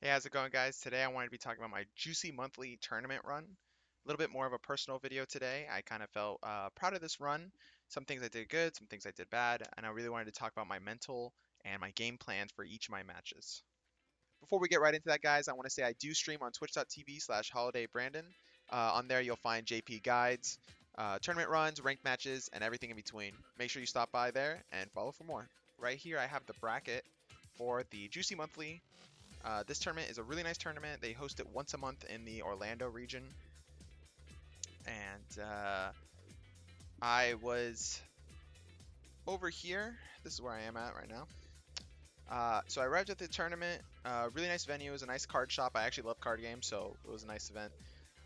Hey, how's it going, guys? Today I wanted to be talking about my Juicy Monthly tournament run. A little bit more of a personal video today. I kind of felt proud of this run. Some things I did good, some things I did bad, and I really wanted to talk about my mental and my game plans for each of my matches. Before we get right into that, guys, I want to say I do stream on twitch.tv/holidaybrandon. On there, you'll find JP guides, tournament runs, ranked matches, and everything in between. Make sure you stop by there and follow for more. Right here, I have the bracket for the Juicy Monthly. This tournament is a really nice tournament. They host it once a month in the Orlando region, and I was over here. This is where I am at right now. So I arrived at the tournament. Really nice venue. It was a nice card shop. I actually love card games, so it was a nice event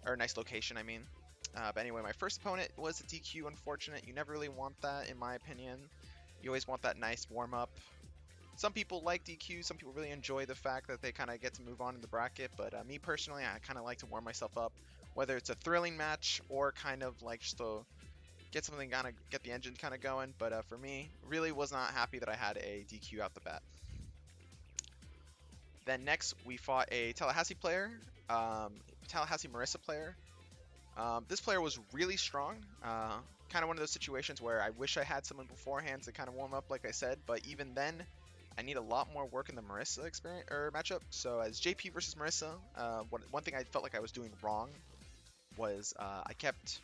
or a nice location. I mean. But anyway, my first opponent was a DQ. Unfortunate. You never really want that, in my opinion. You always want that nice warm up. Some people like DQ, some people really enjoy the fact that they kind of get to move on in the bracket, but me personally, I kind of like to warm myself up, whether it's a thrilling match or kind of like just to get something kind of get the engine kind of going. But for me, really was not happy that I had a DQ out the bat. Then next, we fought a Tallahassee player, Tallahassee Marissa player. This player was really strong. Kind of one of those situations where I wish I had someone beforehand to kind of warm up, like I said, but even then, I need a lot more work in the Marissa experience or matchup. So as JP versus Marissa, one thing I felt like I was doing wrong was I kept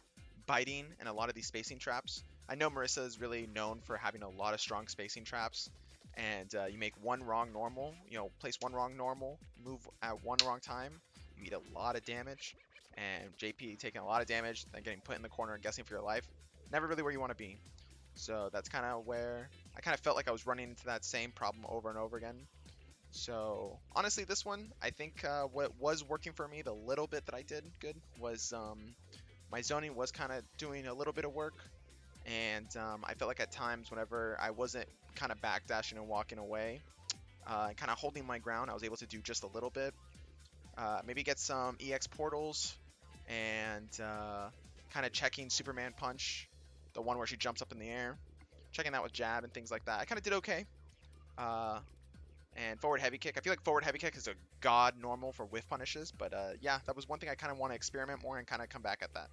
biting in a lot of these spacing traps. I know Marissa is really known for having a lot of strong spacing traps, and you make one wrong normal, place one wrong normal, move at one wrong time, you eat a lot of damage, and JP taking a lot of damage, then getting put in the corner and guessing for your life. Never really where you want to be. So that's kind of where I kind of felt like I was running into that same problem over and over again. So honestly, this one, I think what was working for me, the little bit that I did good, was my zoning was kind of doing a little bit of work. And I felt like at times whenever I wasn't kind of backdashing and walking away, and kind of holding my ground, I was able to do just a little bit. Maybe get some EX portals and kind of checking Superman Punch, the one where she jumps up in the air, checking that with jab and things like that. I kind of did okay. Uh, and forward heavy kick. I feel like forward heavy kick is a god normal for whiff punishes, but yeah, that was one thing I kind of want to experiment more and kind of come back at that.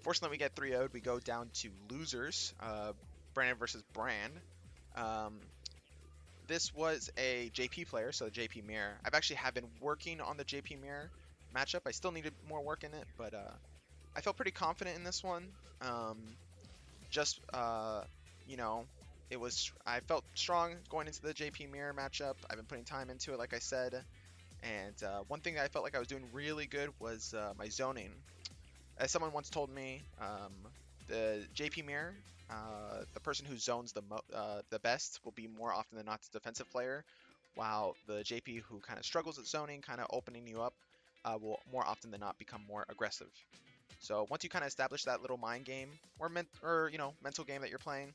Fortunately, we get 3-0'd. We go down to losers. Brandon versus Brand. Um, this was a JP player, so the JP Mirror. I've actually have been working on the JP Mirror matchup. I still needed more work in it, but I felt pretty confident in this one. Just you know, I felt strong going into the JP Mirror matchup. I've been putting time into it, like I said. And one thing that I felt like I was doing really good was my zoning. As someone once told me, the JP Mirror, the person who zones the best will be more often than not the defensive player, while the JP who kind of struggles at zoning, kind of opening you up, will more often than not become more aggressive. So once you kind of establish that little mind game or mental game that you're playing,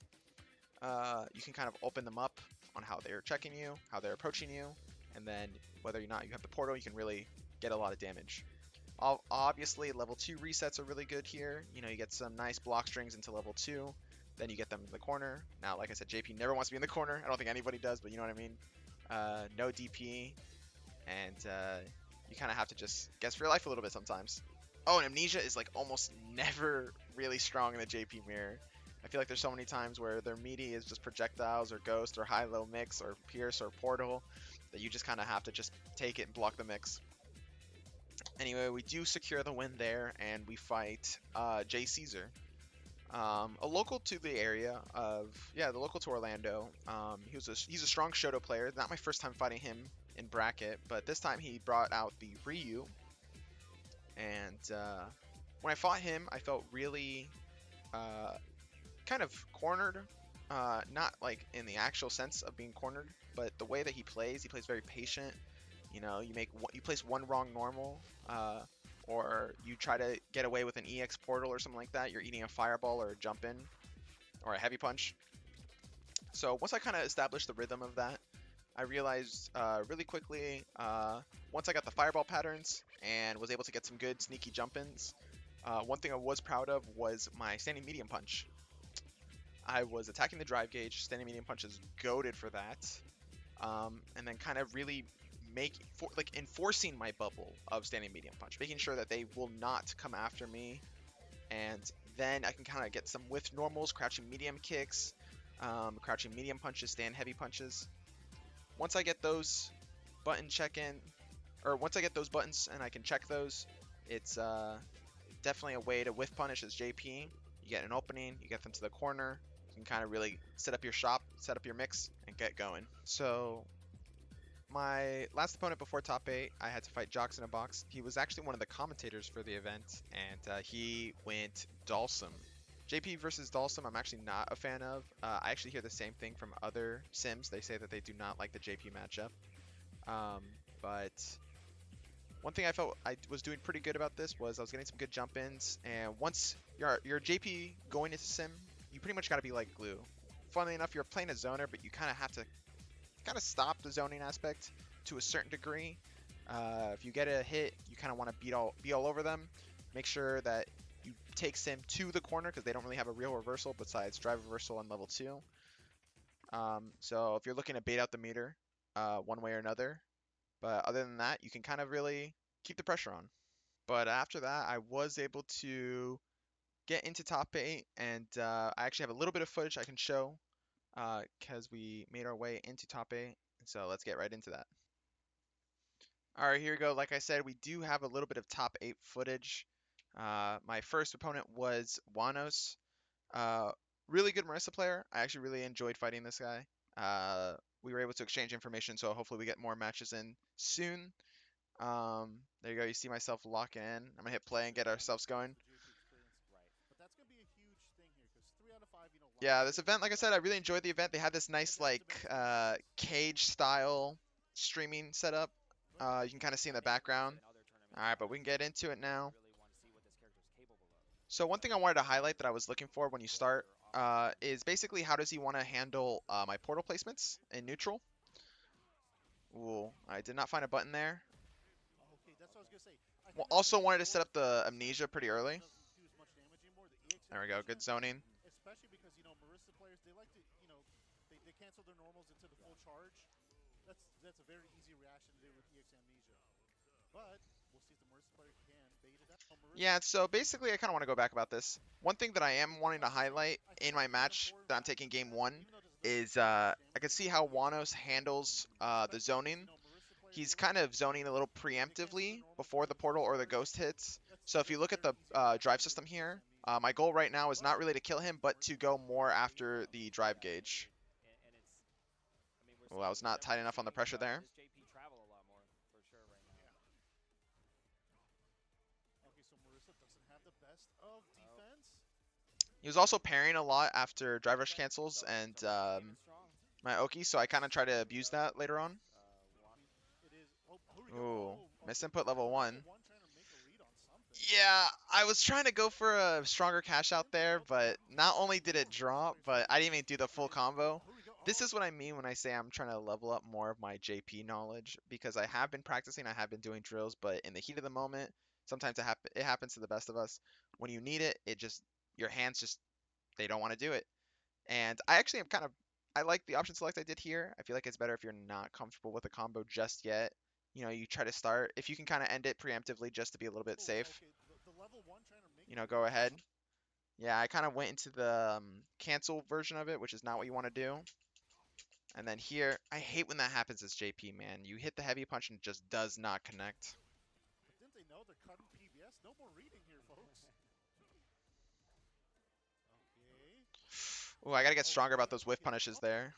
you can kind of open them up on how they're checking you, how they're approaching you, and then whether or not you have the portal, you can really get a lot of damage. Obviously, level 2 resets are really good here. You get some nice block strings into level 2, then you get them in the corner. Now, like I said, JP never wants to be in the corner. I don't think anybody does, but you know what I mean. No DP, and you kind of have to just guess for your life a little bit sometimes. Oh, and Amnesia is like almost never really strong in the JP mirror. I feel like there's so many times where their meaty is just projectiles or ghost or high-low mix or pierce or portal that you just kind of have to just take it and block the mix. Anyway, we do secure the win there, and we fight Jay Caesar, a local to the area the local to Orlando. He's a strong Shoto player. Not my first time fighting him in bracket, but this time he brought out the Ryu, and when I fought him, I felt really kind of cornered. Not like in the actual sense of being cornered, but the way that he plays very patient. You place one wrong normal, or you try to get away with an EX portal or something like that. You're eating a fireball or a jump in or a heavy punch. So once I kind of established the rhythm of that, I realized really quickly, once I got the fireball patterns and was able to get some good sneaky jump ins, one thing I was proud of was my standing medium punch. I was attacking the drive gauge. Standing medium punch is goaded for that. And then kind of really like enforcing my bubble of standing medium punch, making sure that they will not come after me, and then I can kind of get some with normals, crouching medium kicks, crouching medium punches, stand heavy punches. Once I get those once I get those buttons and I can check those, it's definitely a way to whiff punish as JP. You get an opening, you get them to the corner, you can kind of really set up your shop, set up your mix, and get going. So my last opponent before top 8, I had to fight Jocks in a Box. He was actually one of the commentators for the event, and he went Dhalsim. JP versus Dhalsim, I'm actually not a fan of. I actually hear the same thing from other sims. They say that they do not like the JP matchup. But one thing I felt I was doing pretty good about this was I was getting some good jump ins, and once you're JP going into sim, you pretty much got to be like glue. Funnily enough, you're playing a zoner, but you kind of have to kind of stop the zoning aspect to a certain degree. If you get a hit, you kind of want to be all over them. Make sure that you take sim to the corner because they don't really have a real reversal besides drive reversal on level 2. So if you're looking to bait out the meter one way or another, but other than that, you can kind of really keep the pressure on. But after that, I was able to get into top 8, and I actually have a little bit of footage I can show because we made our way into top 8. So let's get right into that. All right, here we go. Like I said, we do have a little bit of top 8 footage. My first opponent was Wanos. Really good Marisa player. I actually really enjoyed fighting this guy. We were able to exchange information, so hopefully we get more matches in soon. There you go. You see myself lock in. I'm gonna hit play and get ourselves going. Yeah, this event, like I said, I really enjoyed the event. They had this nice like cage style streaming setup. You can kind of see in the background. All right, but we can get into it now. So one thing I wanted to highlight that I was looking for when you start is basically how does he want to handle my portal placements in neutral. Ooh, I did not find a button there. Well, also wanted to set up the amnesia pretty early. There we go, good zoning. Especially because Marisa players they like to they cancel their normals into the full charge. That's a very easy reaction to do with EX Amnesia. But we'll see if the Marisa player can bait it out. Yeah, so basically I kind of want to go back about this. One thing that I am wanting to highlight in my match that I'm taking game 1 is I can see how Wanos handles the zoning. He's kind of zoning a little preemptively before the portal or the ghost hits. So if you look at the drive system here, my goal right now is not really to kill him, but to go more after the drive gauge. Well, I was not tight enough on the pressure there. He was also parrying a lot after drive rush cancels and my Oki, so I kind of try to abuse that later on. Ooh, misinput level 1. Yeah, I was trying to go for a stronger cash out there, but not only did it drop, but I didn't even do the full combo. This is what I mean when I say I'm trying to level up more of my JP knowledge, because I have been practicing, I have been doing drills, but in the heat of the moment, sometimes it happens to the best of us. When you need it, your hands just, they don't want to do it. And I actually am I like the option select I did here. I feel like it's better if you're not comfortable with a combo just yet. You try to start. If you can kind of end it preemptively just to be a little bit safe, go ahead. Yeah, I kind of went into the cancel version of it, which is not what you want to do. And then here, I hate when that happens as JP, man. You hit the heavy punch and it just does not connect. But didn't they know they're cutting PBS? No more reading here, folks. Okay. Ooh, I gotta get stronger about those whiff punishes there.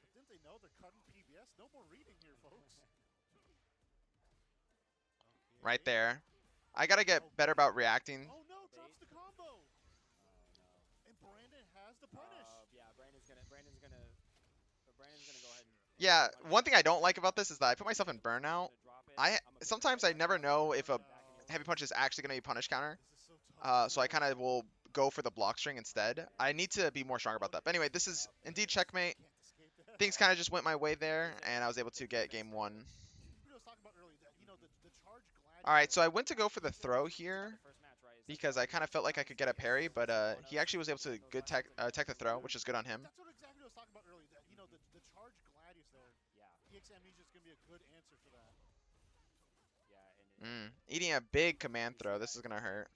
But didn't they know they're cutting PBS? No more reading here, folks. Right there. I gotta get better about reacting. Oh no, drops the combo. And Brandon has the punish. Yeah, Brandon's gonna go ahead and Yeah, one thing I don't like about this is that I put myself in burnout. Sometimes I never know if a heavy punch is actually gonna be punish counter. So I kind of will go for the block string instead. I need to be more stronger about that. But anyway, this is indeed checkmate. Things kind of just went my way there, and I was able to get game 1. Alright, so I went to go for the throw here because I kind of felt like I could get a parry, but he actually was able to good tech the throw, which is good on him. That's what exactly I was talking about earlier. The charge Gladius there. Yeah. EX Amnesia is going to be a good answer for that. Yeah, and Eating a big command throw. This is gonna hurt.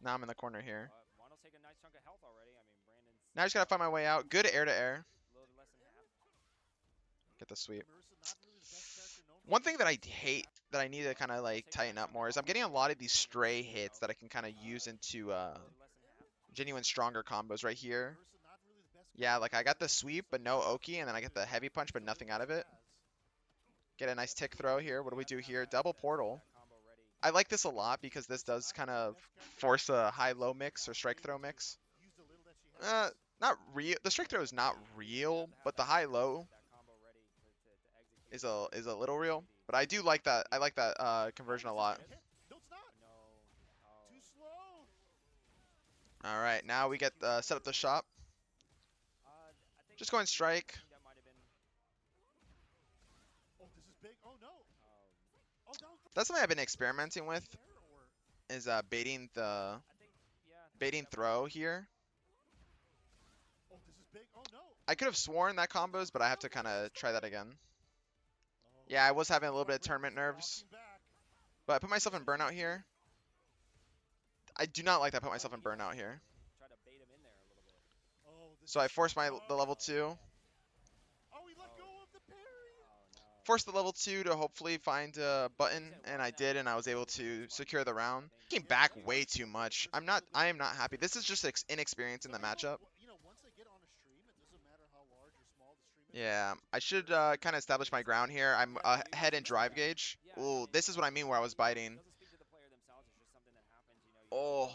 Now I'm in the corner here. Wano's taking a nice chunk of health already. I mean, Brandon's Now I just gotta find my way out. Good air to air. a little bit less than half. Get the sweep. Marissa, not really the best character known for One thing that I being hate that I need to kind of like tighten up more is I'm getting a lot of these stray hits that I can kind of use into A little less than half. genuine stronger combos right here. Marissa, not really the best Yeah, like I got the character sweep known but no for Oki, and then I get the heavy punch but being nothing a out of it. has. Get a nice tick throw here. What do we do here? Double portal. That combo ready. I like this a lot because this does kind of force a high-low mix or strike throw mix. Used the little that she had. Not real. The strike throw is not real, but the high-low That combo ready to is execute. a little real. But I do like that. I like that conversion a lot. No, it's not. No. Oh. Too slow. All right, now we get set up the shop. I think Just going strike. I think that might have been. Oh, this is big. Oh no. Oh, that was That's something I've been experimenting with air or is baiting the I think. Yeah. baiting throw here. oh, this is big. Oh no. I could have sworn that combos, but I have to kind of try that again. Oh, Yeah, I was having a little bit of Rick tournament is nerves, walking back. but I put myself in burnout here. I do not like that I put myself in burnout here. Try to bait him in there a little bit. Oh, this So I is- forced the oh. level 2. Oh, he let go of the parry. Oh no. Forced the level 2 to hopefully find a button, and I did, and I was able to secure the round. Came back way too much. I am not happy. This is just inexperience in the matchup. You know, once they get on a stream, it doesn't matter how large or small the stream is. Yeah, I should kind of establish my ground here. I'm ahead in drive gauge. Ooh, this is what I mean where I was biting. Doesn't speak to the player themselves. It's just something that happens. You know. Oh,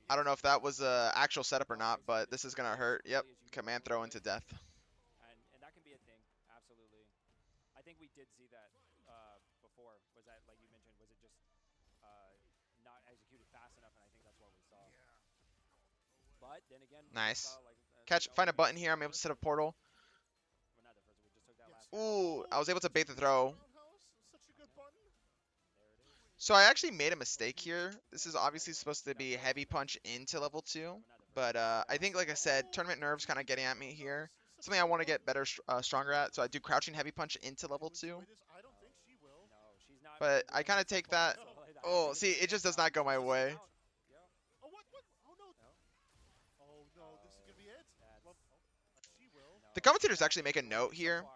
I don't know if that was a actual setup or not, but this is gonna hurt. Yep, command throw into death. And that can be a thing. Absolutely. I think we did see that before. Was that like you mentioned? Was it just not executed fast enough? And I think that's what we saw. But then again, we Nice. saw, like, Catch, find a button here. I'm able to set a portal. Well, not the first. We just took that Yes. last. Ooh, I was able to bait the throw. Roundhouse, such a good button. There it is. So I actually made a mistake here. This is obviously supposed to be heavy punch into level 2, but I think, like I said, tournament nerves kind of getting at me here. Something I want to get better, stronger at. So I do crouching heavy punch into level 2. I don't think she will. No, she's not. But I kinda take that- Oh, see, it just does not go my way. Yeah. Oh, what? Oh, no. No. Oh, no. This is going to be it. That's- Well, she will. The commentators actually make a note here. So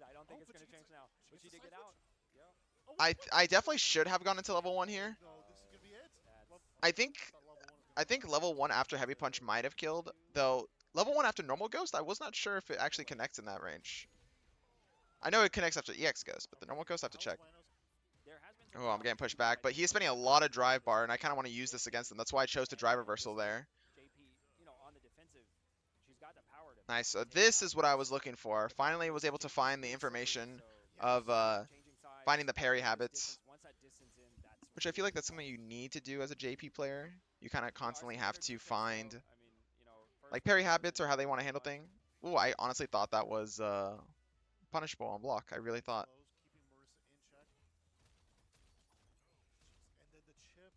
I don't think it's but gonna she change gets- now. she But gets she the did get side out. switch. Yeah. Oh, what? I definitely should have gone into level 1 here. No, this is going to be it. That's- I think thought level one was gonna I be think it. level 1 after heavy punch might have killed, though level 1 after normal ghost, I was not sure if it actually connects in that range. I know it connects after EX ghost, but the normal ghost I have to check. There has been some Oh, I'm getting problems pushed with, back, like, but he is spending a lot of drive bar, and I kind of want to use this against him. That's why I chose to drive reversal there. JP, you know, on the defensive, she's got the power to Nice. So take this it is out. what I was looking for. Finally was able to find the information of finding the parry habits, which I feel like that's something you need to do as a JP player. You kind of constantly have to find like parry habits or how they want to handle things. Ooh, I honestly thought that was punishable on block. I really thought. Close, keeping Marissa in check. And then the chip.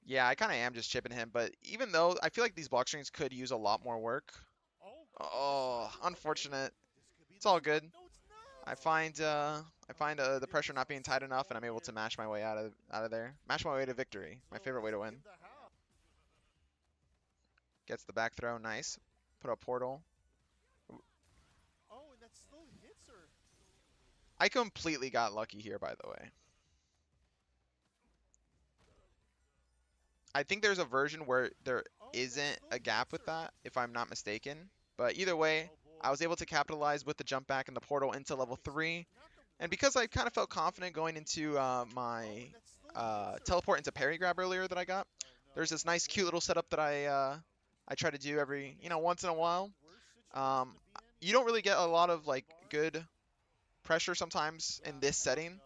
Yeah, I kind of am just chipping him, but even though I feel like these block strings could use a lot more work. Oh, Oh, unfortunate. this could be It's the all spot. good. No, it's not. I find the pressure not being tight enough, and I'm able to mash my way out of there. Mash my way to victory. My So favorite way to let's win. give the half. Gets the back throw, nice. Put a portal. Oh, and that still hits her. I completely got lucky here, by the way. I think there's a version where there Oh, that isn't still a gap hits with her. that, if I'm not mistaken. But either way, Oh, boy. I was able to capitalize with the jump back and the portal into level Okay, so 3. not the And worst because I thing kind of to felt see. confident going into Oh, my and that still hits her. teleport into parry grab earlier that I got, Oh, no. there's this nice cute little setup that I try to do every, once in a while. You don't really get a lot of like good pressure sometimes in this setting.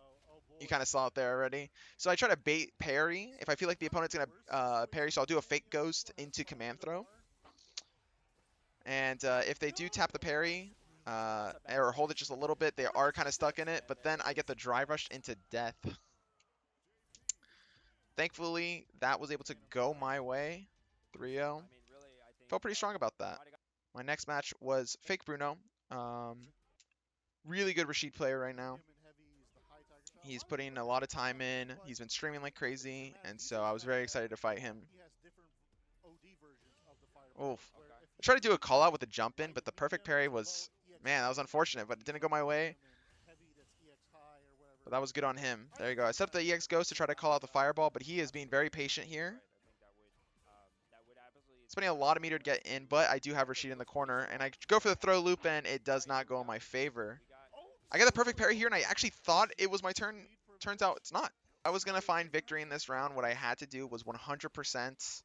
You kind of saw it there already. So I try to bait parry if I feel like the opponent's going to parry, so I'll do a fake ghost into command throw. And if they do tap the parry or hold it just a little bit, they are kind of stuck in it, but then I get the drive rush into death. Thankfully, that was able to go my way. 3-0. Felt pretty strong about that. My next match was Fake Bruno. Really good Rashid player right now. Him and Heavy is the high Tiger shot. He's A lot of putting people a lot of don't time know, in. but He's been streaming like he plays crazy, with and He's so I was someone very that excited to fight him. he has different OD versions of the fireball. Oof. Where Okay. if I tried to he do a call out with a is jump in, light but the perfect medium parry to was, low EX man, that low, was unfortunate, but it he's didn't go like my way. medium and heavy that's EX high or whatever. But that was good on him. I There you think go. I he's set up got the EX kind of Ghost to try to call out the fireball, but he is being very patient here. Right. I think that would absolutely. Spending a lot of meter to get in, but I do have Rashid in the corner, and I go for the throw loop, and it does not go in my favor. We got. I got the perfect parry here, and I actually thought it was my turn. Turns out it's not. I was going to find victory in this round. What I had to do was 100%.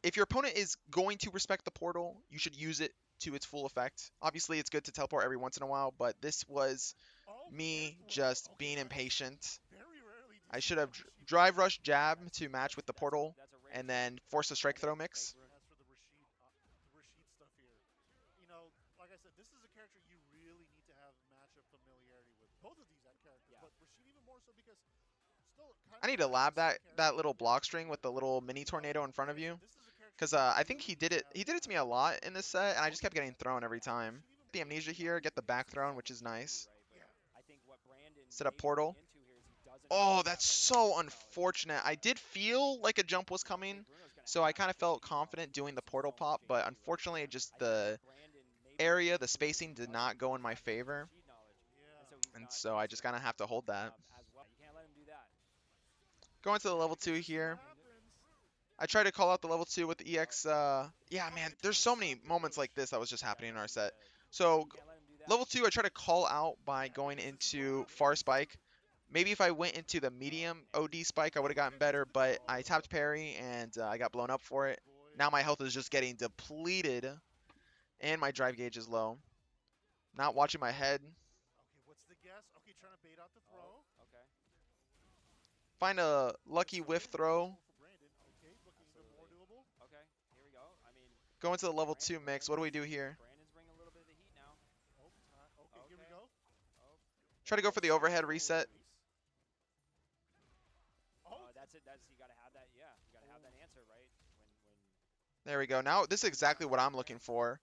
If your opponent is going to respect the portal, you should use it to its full effect. Obviously, it's good to teleport every once in a while, but this was me just being impatient. I should have drive rush jab to match with the portal, and then force a strike throw mix. As for the Rashid stuff here, you know, like I said, this is a character you really need to have matchup familiarity with. Both of these characters, but Rashid even more so because still kind I of need to lab character that little block string with the little mini tornado in front of you, This is a character because you I think really he did need it. to He have did it to me a lot in this set, and I just kept getting thrown every time. The amnesia here, get the back thrown, which is nice. I think what Brandon Set up may portal. run into here is he doesn't Oh, have that's that so knowledge. unfortunate. I did feel like a jump was coming, Bruno's gonna so I have kind of to felt be confident doing the some portal zone pop, JP but right unfortunately, there. just I think the what Brandon may be area, running the into is spacing he did doesn't not go in my have that favor, Rashid knowledge, Yeah. and and so he's not so I used just to kind it of have to hold that. as well. You can't let him do that. Going to the level 2 This is here. what happens. I tried to call out the level 2 with the EX. Yeah, man, there's so many moments like this that was just happening in our set. So, You can't let him do that. level 2, I try to call out by going into far spike. Maybe if I went into the medium OD spike, I would have gotten better, but I tapped parry and I got blown up for it. Now my health is just getting depleted, and my drive gauge is low. Not watching my head. Okay, what's the guess? Okay, trying to bait out the throw. Okay. Find a lucky whiff throw. For Brandon. Okay, looking even more doable. Okay. Here we go. I mean, Go into the level 2 mix. What do we do here? Brandon's bringing a little bit of the heat now. Oh, okay, here we go. Oh. Try to go for the overhead reset. That's it. That's you gotta have that. Yeah, you gotta have that answer right when. There we go. Now this is exactly what I'm looking for.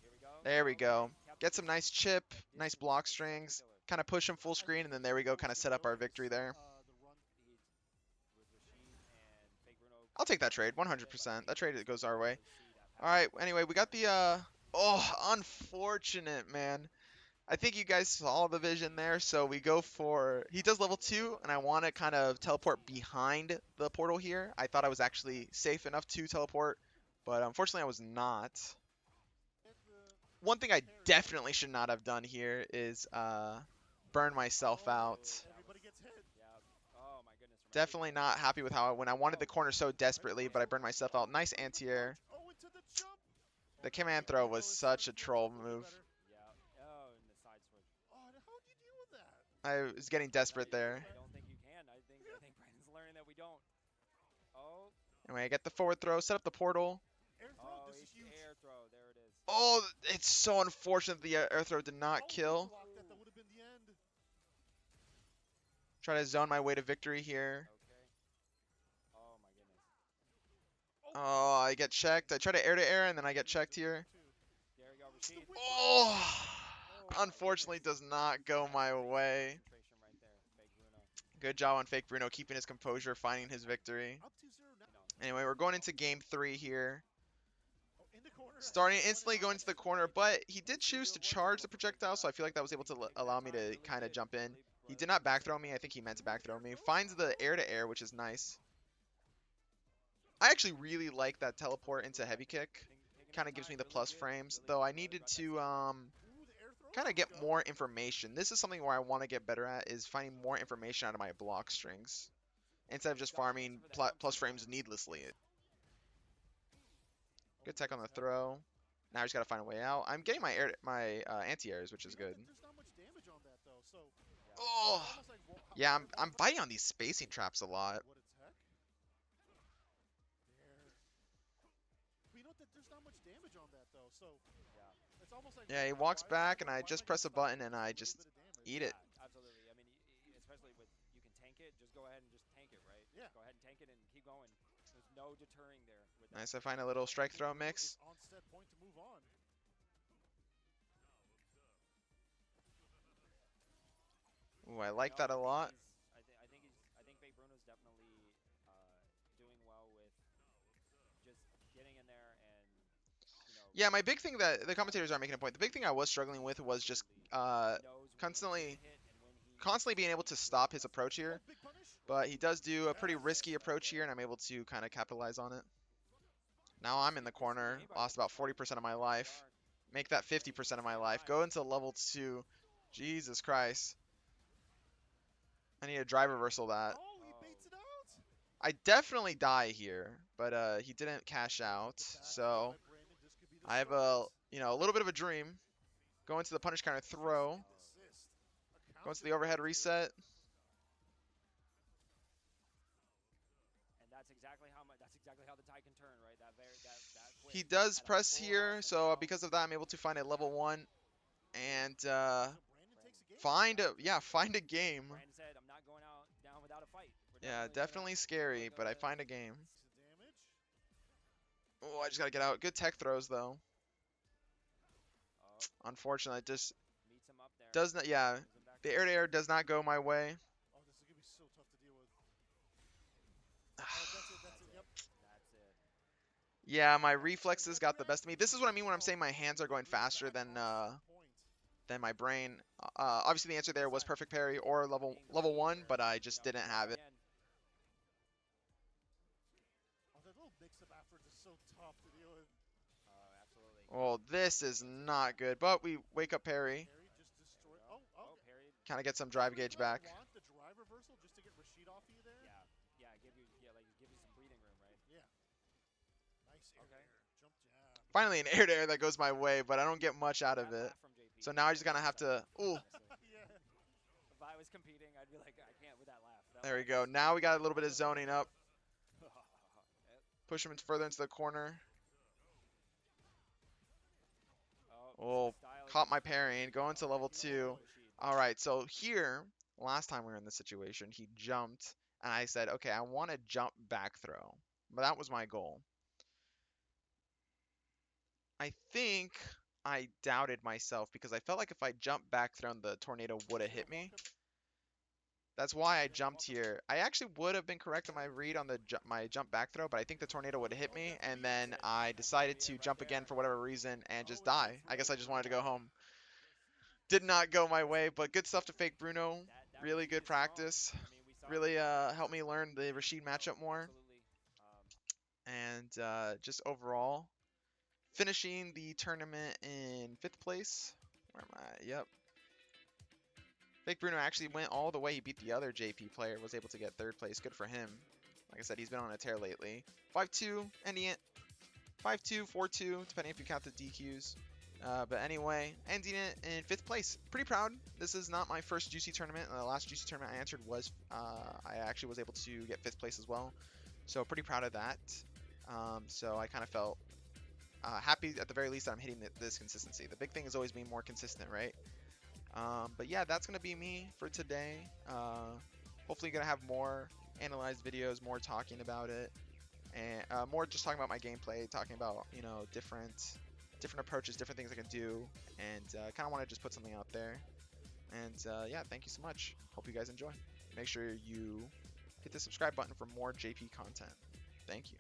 Here we go. There we go. Kept Get it. some nice chip, This nice is block exactly strings, killer. kind of push him full screen, and then there we go, kind of set up our victory there. The run With Rashid and Fake Bruno. I'll take that trade, 100%. That trade goes our way. All right, anyway, we got the, oh, unfortunate, man. I think you guys saw the vision there, so we go for, he does level 2, and I want to kind of teleport behind the portal here. I thought I was actually safe enough to teleport, but unfortunately I was not. One thing I definitely should not have done here is burn myself out. Everybody gets hit. Yeah. Oh my goodness. Definitely not happy with how I went. I wanted the corner so desperately, but I burned myself out. Nice anti-air. Oh, into the jump. The command throw was such a troll move. Yeah. Oh, and the side switch. Oh, how do you deal with that? I was getting desperate there. I don't think you can. I think Brandon's learning that we don't. Oh. Anyway, I get the forward throw, set up the portal. Air throw. Oh, This is huge. air throw. There it is. Oh, it's so unfortunate the air throw did not kill. Block that. That would have been the end. Try to zone my way to victory here. Okay. Oh my goodness. Oh, I get checked. I try to air, and then I get checked here. There we go, Rashid. Oh, unfortunately does not go my way. Concentration right there, Fake Bruno. Good job on Fake Bruno keeping his composure, finding his victory. Up 2-0 now. Anyway, we're going into game 3 here. Oh, in the corner. Starting instantly going to the corner, but he did choose to charge the projectile, so I feel like that was able to allow me to kind of jump in. He did not back throw me. I think he meant to back throw me. Finds the air-to-air, which is nice. I actually really like that teleport into heavy kick. Kind of gives me the plus frames, though I needed to Ooh, the air throw. kind of get more information. This is something where I want to get better at, is finding more information out of my block strings instead of just farming plus frames needlessly. Good tech on the throw. Now I just gotta find a way out. I'm getting my anti-airs, which is good. There's not much damage on that though, so Oh, almost like, yeah, I'm biting on these spacing traps a lot. What it's heck? There. But you know that there's not much damage on that though, so it's almost like Yeah, he walks back, and I just press a button, and I just eat it. Absolutely. I mean, especially with you can tank it. Just go ahead and just tank it, right? Yeah. Go ahead and tank it and keep going. There's no deterring there. With that. Nice, I find a little strike throw mix. On set point to move on. Ooh, I like that a lot. I think Big Bruno's definitely doing well with just getting in there and you know Yeah, my big thing that the commentators are making a point. The big thing I was struggling with was just knows when constantly to hit and when he constantly being able to really stop his wants to approach hit. here. Oh, big punish. But he does do a pretty Yes. risky approach here, and I'm able to kind of capitalize on it. Now I'm in the Risky to corner, anybody lost at this about point. 40% of my You really life. are. Make that And he 50% of my stayed life. alive. Go into level 2. Jesus Christ. I need a drive reversal that. Oh, he baits it out. I definitely die here, but he didn't cash out. The back throw So by Brandon. This could be the I have start. a little bit of a dream. Go into the punish counter throw. Assist. A Go into counter the overhead here. reset. And that's exactly how the tide can turn, right? That quick. He does Had a press full here, house, and so now because of that, I'm able to find a level 1 and So Brandon takes a game. find a game. Brandon said, "I'm not going out down without a fight." We're Yeah, definitely definitely scary, but I gonna find a game. Takes the damage. Oh, I just gotta get out. Good tech throws though. oh, Unfortunately, it just meets him up there. does not. Yeah, Brings him back the to air to air does not go my way. Oh, this is gonna be so tough to deal with. Oh, that's it. That's it. Yep. That's it. Yeah, my reflexes got the best of me. This is what I mean when I'm saying my hands are going faster than my brain. Obviously, the answer there was perfect parry or level 1, but I just didn't have it. Oh, that little mix-up afterwards is so tough to deal with. Absolutely. Oh, this is not good, but we wake up parry. Perry just destroyed. There you Oh, go. oh. Parried. Kind of get some drive gauge back. Want the drive reversal just to get Rashid off of you there? Yeah. Give you some breathing room, right? Yeah. Nice air Okay. there. Jump jab. Finally, an air to air that goes my way, but I don't get much out of That it. laugh from JP So now I just was gonna have to. exciting, Ooh, honestly. Yeah. If I was competing, I'd be like, I can't with that laugh. That there we laugh go. is- Now we got a little bit of zoning up. Yep. Push him further into the corner. Oh, Oh, styling. caught my parrying. Going to level 2. Beautiful Rashid. All right, so here, last time we were in this situation, he jumped, and I said, okay, I want to jump back throw. But that was my goal. I think I doubted myself because I felt like if I jumped back thrown, the tornado would have hit me. That's why I jumped here. I actually would have been correct on my read on my jump back throw, but I think the tornado would have hit me, and then I decided to jump again for whatever reason and just die. I guess I just wanted to go home. Did not go my way, but good stuff to fake Bruno. That Really Rashid good is strong. practice. I mean, we saw Really it. helped me learn the Rashid matchup more. Absolutely. And just overall, finishing the tournament in 5th place. Where am I? Yep. Fake Bruno actually went all the way. He beat the other JP player, was able to get 3rd place. Good for him. Like I said, he's been on a tear lately. 5-2, ending it. 5-2, 4-2, depending if you count the DQs. But anyway, ending it in 5th place. Pretty proud. This is not my first Juicy tournament. The last Juicy tournament I entered was, I actually was able to get 5th place as well. So pretty proud of that. So I kind of felt happy at the very least that I'm hitting this consistency. The big thing is always being more consistent, right? But yeah, that's going to be me for today. Hopefully going to have more analyzed videos, more talking about it, and more just talking about my gameplay, talking about, you know, different approaches, different things I can do, and kind of want to just put something out there. And yeah, thank you so much. Hope you guys enjoy. Make sure you hit the subscribe button for more JP content. Thank you.